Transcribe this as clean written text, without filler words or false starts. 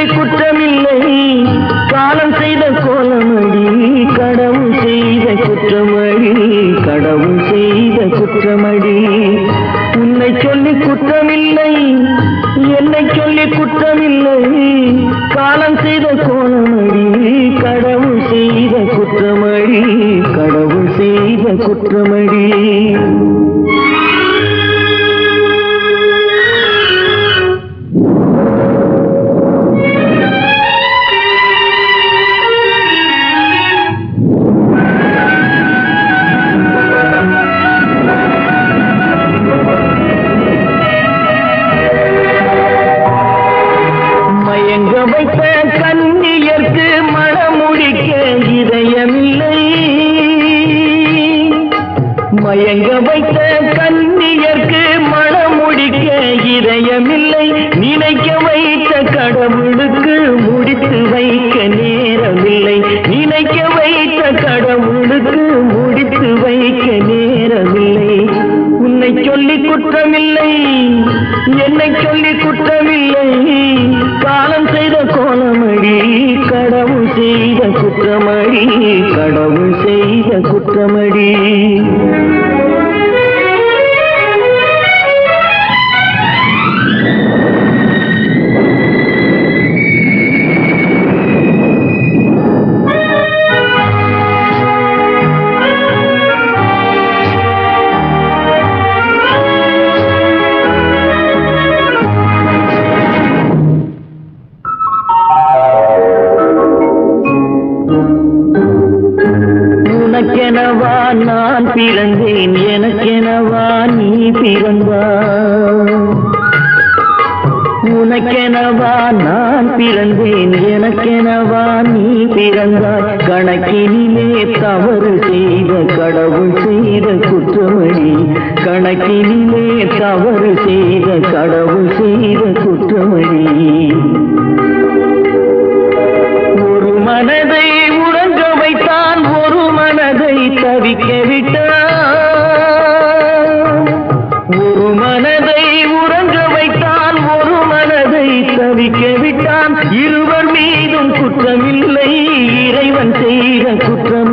குற்றமில்லை காலம் செய்த கோலமடி கடவுள் செய்த குற்றமடி கடவுள் செய்த குற்றமடி உன்னை சொல்லி குற்றமில்லை என்னை சொல்லி குற்றமில்லை காலம் செய்த கோலமடி கடவுள் செய்த குற்றமடி கடவுள் செய்த குற்றமடி மயங்க வைத்த கண்ணியர்க்கு மணமுடிக்க இதயமில்லை மயங்க வைத்த கண்ணியர்க்கு மணமுடிக்க இதயமில்லை நினைக்க வைத்த கடவுளுக்கு முடித்து வைக்க நேரமில்லை நினைக்க வைத்த கடவுளுக்கு முடித்து வைக்க நேரமில்லை உன்னை சொல்லி குற்றமில்லை என்னை சொல்லி குற்றமில்லை காலம் செய்த கோலமடி கடவுள் செய்த குற்றமடி கடவுள் செய்த குற்றமடி உனக்கெனவா நான் பிறந்தேன் எனக்கெனவா நீ பிறந்தாய் உனக்கெனவா நான் பிறந்தேன் எனக்கெனவா நீ பிறந்தாய் கணக்கினிலே தவறு செய்த கடவுள் செய்த குற்றமடி கணக்கினிலே தவறு செய்த கடவுள் செய்த குற்றமடி ஒரு மனதை உறங்க வைத்தான் ஒரு மனதை தவிக்க விட்டான் ஒரு மனதை உறங்க வைத்தான் ஒரு மனதை தவிக்க விட்டான் இருவர் மீதும் குற்றமில்லை இறைவன் செய்த குற்றம்